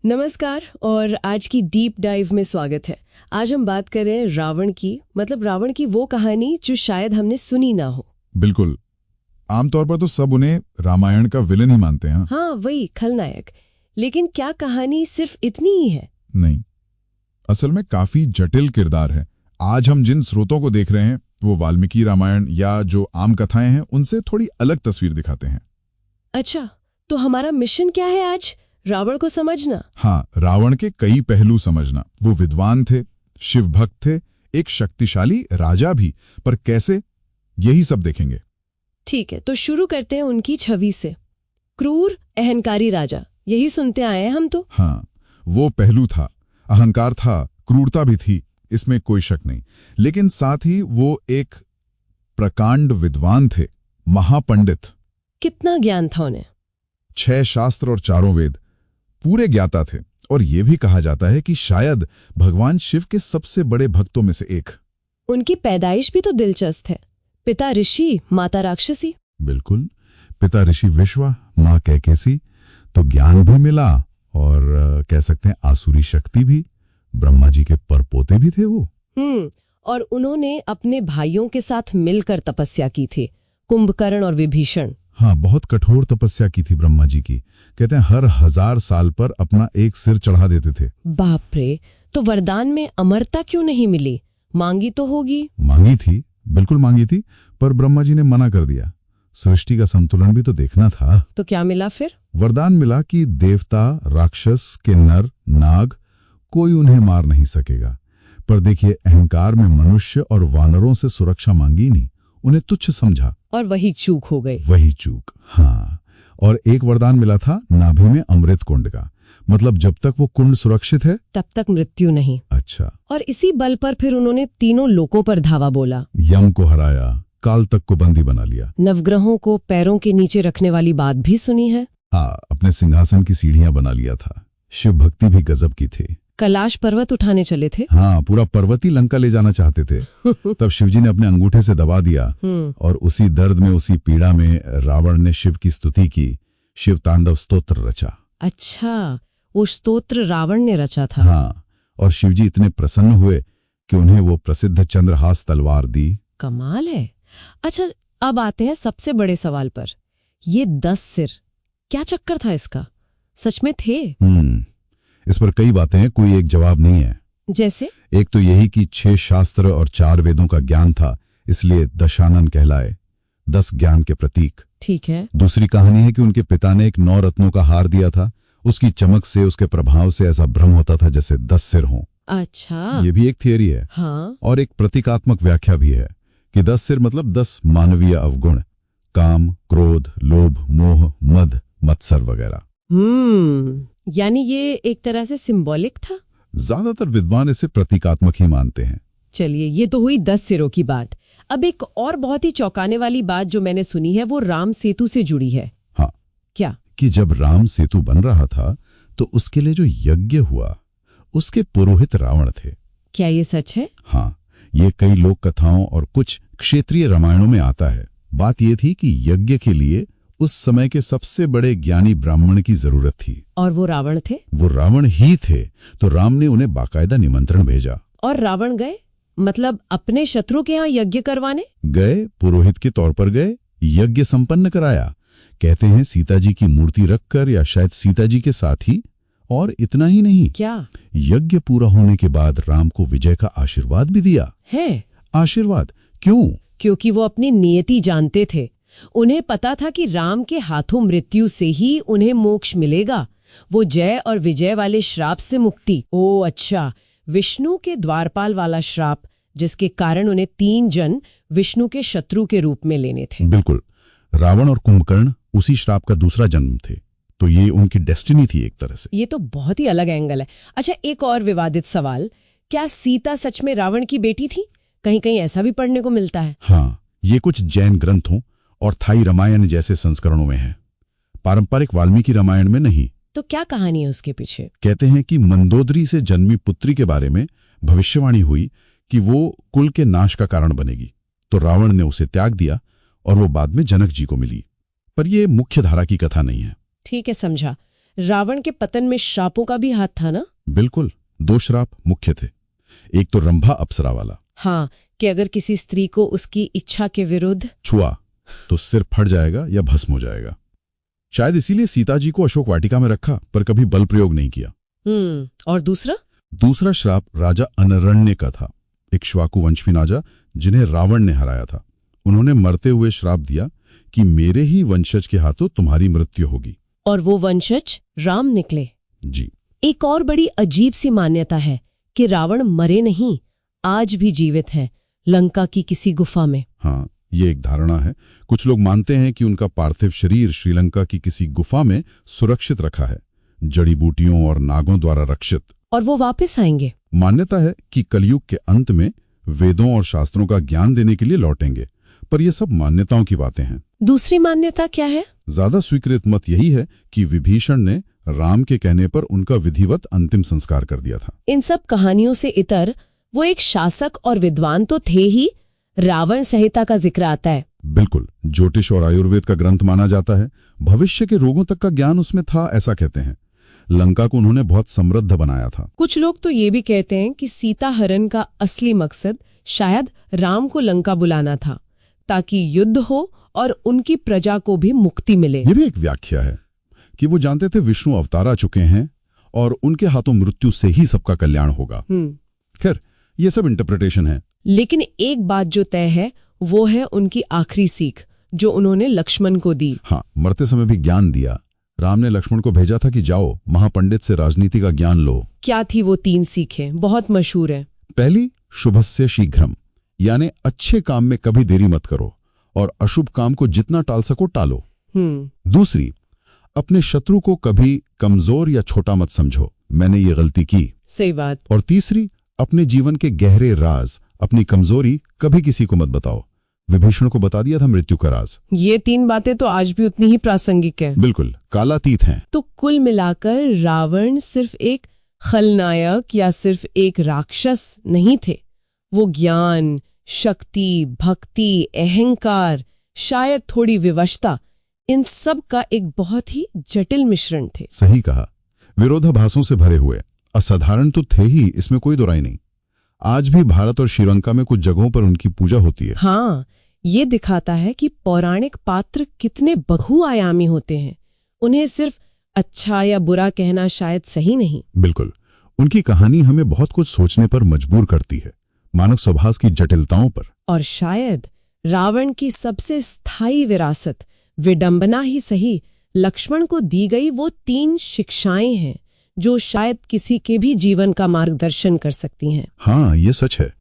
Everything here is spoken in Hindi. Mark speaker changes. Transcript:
Speaker 1: नमस्कार और आज की डीप डाइव में स्वागत है। आज हम बात कर रहे हैं रावण की, मतलब रावण की वो कहानी जो शायद हमने सुनी ना हो।
Speaker 2: बिल्कुल। आमतौर पर तो सब उन्हें रामायण का विलन ही मानते हैं।
Speaker 1: हाँ, वही खलनायक। लेकिन क्या कहानी सिर्फ इतनी ही है?
Speaker 2: नहीं, असल में काफी जटिल किरदार है। आज हम जिन स्रोतों को देख रहे हैं वो वाल्मीकि रामायण या जो आम कथाएं हैं उनसे थोड़ी अलग तस्वीर दिखाते हैं।
Speaker 1: अच्छा, तो हमारा मिशन क्या है आज? रावण को समझना।
Speaker 2: हाँ, रावण के कई पहलू समझना। वो विद्वान थे, शिव भक्त थे, एक शक्तिशाली राजा भी, पर कैसे, यही सब देखेंगे।
Speaker 1: ठीक है, तो शुरू करते हैं उनकी छवि से। क्रूर अहंकारी राजा, यही सुनते आए हैं हम तो।
Speaker 2: हाँ, वो पहलू था, अहंकार था, क्रूरता भी थी, इसमें कोई शक नहीं। लेकिन साथ ही वो एक प्रकांड विद्वान थे, महापंडित।
Speaker 1: कितना ज्ञान था उन्हें?
Speaker 2: 6 शास्त्र और 4 वेद पूरे ज्ञाता थे। और ये भी कहा जाता है कि शायद भगवान शिव के सबसे बड़े भक्तों में से एक।
Speaker 1: उनकी पैदाइश भी तो दिलचस्प है। पिता ऋषि, माता राक्षसी।
Speaker 2: बिल्कुल, पिता ऋषि विश्वा, माँ कैकेसी। तो ज्ञान भी मिला और कह सकते हैं आसुरी शक्ति भी। ब्रह्मा जी के परपोते भी थे वो।
Speaker 1: और उन्होंने अपने भाइयों के साथ मिलकर तपस्या की थी, कुंभकर्ण और विभीषण।
Speaker 2: हाँ, बहुत कठोर तपस्या की थी ब्रह्मा जी की। कहते हैं हर 1000 साल पर अपना एक सिर चढ़ा देते थे।
Speaker 1: बाप रे, तो वरदान में अमरता क्यों नहीं मिली? मांगी तो होगी।
Speaker 2: मांगी थी, बिल्कुल मांगी थी, पर ब्रह्मा जी ने मना कर दिया। सृष्टि का संतुलन भी तो देखना था।
Speaker 1: तो क्या मिला फिर?
Speaker 2: वरदान मिला कि देवता, राक्षस, किन्नर, नाग, कोई उन्हें मार नहीं सकेगा। पर देखिए, अहंकार में मनुष्य और वानरों से सुरक्षा मांगी नहीं, उन्हें तुच्छ समझा।
Speaker 1: और वही चूक हो गई।
Speaker 2: वही चूक, हाँ। और एक वरदान मिला था नाभि में अमृत कुंड का, मतलब जब तक वो कुंड सुरक्षित है
Speaker 1: तब तक मृत्यु नहीं।
Speaker 2: अच्छा।
Speaker 1: और इसी बल पर फिर उन्होंने तीनों लोकों पर धावा बोला।
Speaker 2: यम को हराया, काल तक को बंदी बना लिया।
Speaker 1: नवग्रहों को पैरों के नीचे रखने वाली बात भी सुनी है।
Speaker 2: हाँ, अपने सिंहासन की सीढ़ियां बना लिया था। शिव भक्ति भी गजब की थी।
Speaker 1: कैलाश पर्वत उठाने चले थे।
Speaker 2: हाँ, पूरा पर्वती लंका ले जाना चाहते थे। तब शिवजी ने अपने अंगूठे से दबा दिया और उसी दर्द में, उसी पीड़ा में रावण ने शिव की स्तुति की, शिव तांडव स्तोत्र रचा।
Speaker 1: अच्छा, वो स्तोत्र रावण ने रचा था।
Speaker 2: हाँ, और शिवजी इतने प्रसन्न हुए कि उन्हें वो प्रसिद्ध चंद्रहास तलवार दी।
Speaker 1: कमाल है। अच्छा, अब आते हैं सबसे बड़े सवाल पर। ये 10 सिर, क्या चक्कर था इसका? सच में थे?
Speaker 2: इस पर कई बातें हैं, कोई एक जवाब नहीं है।
Speaker 1: जैसे?
Speaker 2: एक तो यही कि 6 शास्त्र और 4 वेदों का ज्ञान था, इसलिए दशानन कहलाए, 10 ज्ञान के प्रतीक।
Speaker 1: ठीक है।
Speaker 2: दूसरी कहानी है कि उनके पिता ने एक 9 रत्नों का हार दिया था। उसकी चमक से, उसके प्रभाव से ऐसा भ्रम होता था जैसे 10 सिर हों।
Speaker 1: अच्छा,
Speaker 2: ये भी एक थियरी है।
Speaker 1: हाँ।
Speaker 2: और एक प्रतीकात्मक व्याख्या भी है कि 10 सिर मतलब 10 मानवीय अवगुण, काम, क्रोध, लोभ, मोह, मद, मत्सर वगैरह।
Speaker 1: यानी ये एक तरह से सिंबॉलिक था।
Speaker 2: ज्यादातर विद्वान इसे प्रतीकात्मक ही मानते हैं।
Speaker 1: चलिए, ये तो हुई 10 सिरों की बात। अब एक और बहुत ही चौंकाने वाली बात जो मैंने सुनी है वो राम सेतु से जुड़ी है।
Speaker 2: हाँ।
Speaker 1: क्या?
Speaker 2: कि जब राम सेतु बन रहा था तो उसके लिए जो यज्ञ हुआ, उसके पुरोहित रावण थे।
Speaker 1: क्या ये सच है?
Speaker 2: हाँ, ये कई लोक कथाओं और कुछ क्षेत्रीय रामायणों में आता है। बात ये थी कि यज्ञ के लिए उस समय के सबसे बड़े ज्ञानी ब्राह्मण की जरूरत थी।
Speaker 1: और वो रावण थे?
Speaker 2: वो रावण ही थे। तो राम ने उन्हें बाकायदा निमंत्रण भेजा।
Speaker 1: और रावण गए? मतलब अपने शत्रु के यहाँ यज्ञ करवाने
Speaker 2: गए? पुरोहित के तौर पर गए, यज्ञ संपन्न कराया। कहते हैं सीता जी की मूर्ति रखकर, या शायद सीता जी के साथ ही। और इतना ही नहीं,
Speaker 1: क्या
Speaker 2: यज्ञ पूरा होने के बाद राम को विजय का आशीर्वाद भी दिया
Speaker 1: है।
Speaker 2: आशीर्वाद क्यों?
Speaker 1: क्योंकि वो अपनी नियति जानते थे। उन्हें पता था कि राम के हाथों मृत्यु से ही उन्हें मोक्ष मिलेगा, वो जय और विजय वाले श्राप से मुक्ति। ओ अच्छा, विष्णु के द्वारपाल वाला श्राप, जिसके कारण उन्हें 3 जन विष्णु के शत्रु के रूप में लेने थे।
Speaker 2: बिल्कुल, रावण और कुंभकर्ण उसी श्राप का दूसरा जन्म थे। तो ये उनकी डेस्टिनी थी एक तरह से।
Speaker 1: ये तो बहुत ही अलग एंगल है। अच्छा, एक और विवादित सवाल, क्या सीता सच में रावण की बेटी थी? कहीं कहीं ऐसा भी पढ़ने को मिलता है।
Speaker 2: हाँ, ये कुछ जैन ग्रंथों और थाई रामायण जैसे संस्करणों में है, पारंपरिक वाल्मीकि रामायण में नहीं।
Speaker 1: तो क्या कहानी है उसके पीछे?
Speaker 2: कहते हैं कि मंदोदरी से जन्मी पुत्री के बारे में भविष्यवाणी हुई कि वो कुल के नाश का कारण बनेगी। तो रावण ने उसे त्याग दिया और वो बाद में जनक जी को मिली। पर यह मुख्य धारा की कथा नहीं है।
Speaker 1: ठीक है, समझा। रावण के पतन में श्रापों का भी हाथ था ना?
Speaker 2: बिल्कुल, 2 श्राप मुख्य थे। एक तो रंभा अप्सरा वाला।
Speaker 1: हाँ, कि अगर किसी स्त्री को उसकी इच्छा के विरुद्ध
Speaker 2: छुआ तो सिर फट जाएगा या भस्म हो जाएगा। शायद इसीलिए सीता जी को अशोक वाटिका में रखा, पर कभी बल प्रयोग नहीं किया।
Speaker 1: और दूसरा
Speaker 2: श्राप राजा अनरण्य का था, इक्ष्वाकु वंश में राजा जिन्हें रावण ने हराया था। उन्होंने मरते हुए श्राप दिया कि मेरे ही वंशज के हाथों तुम्हारी मृत्यु होगी।
Speaker 1: और वो वंशज राम निकले।
Speaker 2: जी।
Speaker 1: एक और बड़ी अजीब सी मान्यता है कि रावण मरे नहीं, आज भी जीवित है लंका की किसी गुफा में।
Speaker 2: हाँ, ये एक धारणा है। कुछ लोग मानते हैं कि उनका पार्थिव शरीर श्रीलंका की किसी गुफा में सुरक्षित रखा है, जड़ी बूटियों और नागों द्वारा रक्षित।
Speaker 1: और वो वापस आएंगे।
Speaker 2: मान्यता है कि कलयुग के अंत में वेदों और शास्त्रों का ज्ञान देने के लिए लौटेंगे, पर ये सब मान्यताओं की बातें हैं।
Speaker 1: दूसरी मान्यता क्या है?
Speaker 2: ज्यादा स्वीकृत मत यही है कि विभीषण ने राम के कहने पर उनका विधिवत अंतिम संस्कार कर दिया था।
Speaker 1: इन सब कहानियों से इतर वो एक शासक और विद्वान तो थे ही। रावण संहिता का जिक्र आता है।
Speaker 2: बिल्कुल, ज्योतिष और आयुर्वेद का ग्रंथ माना जाता है। भविष्य के रोगों तक का ज्ञान उसमें था, ऐसा कहते हैं। लंका को उन्होंने बहुत समृद्ध बनाया था।
Speaker 1: कुछ लोग तो ये भी कहते हैं कि सीता हरण का असली मकसद शायद राम को लंका बुलाना था, ताकि युद्ध हो और उनकी प्रजा को भी मुक्ति मिले।
Speaker 2: ये भी एक व्याख्या है कि वो जानते थे विष्णु अवतार आ चुके हैं और उनके हाथों मृत्यु से ही सबका कल्याण होगा। खैर, ये सब इंटरप्रिटेशन है।
Speaker 1: लेकिन एक बात जो तय है वो है उनकी आखिरी सीख जो उन्होंने लक्ष्मण को दी।
Speaker 2: हाँ, मरते समय भी ज्ञान दिया। राम ने लक्ष्मण को भेजा था कि जाओ महापंडित से राजनीति का ज्ञान लो।
Speaker 1: क्या थी वो 3 सीखें? बहुत मशहूर है।
Speaker 2: पहली, शुभस्य शीघ्रम, यानी अच्छे काम में कभी देरी मत करो और अशुभ काम को जितना टाल सको टालो। दूसरी, अपने शत्रु को कभी कमजोर या छोटा मत समझो, मैंने ये गलती की।
Speaker 1: सही बात।
Speaker 2: और तीसरी, अपने जीवन के गहरे राज, अपनी कमजोरी कभी किसी को मत बताओ। विभीषण को बता दिया था मृत्यु का राज।
Speaker 1: ये 3 बातें तो आज भी उतनी ही प्रासंगिक है।
Speaker 2: बिल्कुल, कालातीत हैं।
Speaker 1: तो कुल मिलाकर रावण सिर्फ एक खलनायक या सिर्फ एक राक्षस नहीं थे। वो ज्ञान, शक्ति, भक्ति, अहंकार, शायद थोड़ी विवशता, इन सब का एक बहुत ही जटिल मिश्रण थे।
Speaker 2: सही कहा, विरोधाभासों से भरे हुए। असाधारण तो थे ही, इसमें कोई दुराई नहीं। आज भी भारत और श्रीलंका में कुछ जगहों पर उनकी पूजा होती है।
Speaker 1: हाँ, ये दिखाता है कि पौराणिक पात्र कितने बहुआयामी होते हैं। उन्हें सिर्फ अच्छा या बुरा कहना शायद सही नहीं।
Speaker 2: बिल्कुल, उनकी कहानी हमें बहुत कुछ सोचने पर मजबूर करती है, मानव स्वभाव की जटिलताओं पर।
Speaker 1: और शायद रावण की सबसे स्थायी विरासत, विडंबना ही सही, लक्ष्मण को दी गई वो 3 शिक्षाएं हैं जो शायद किसी के भी जीवन का मार्गदर्शन कर सकती हैं।
Speaker 2: हाँ, ये सच है।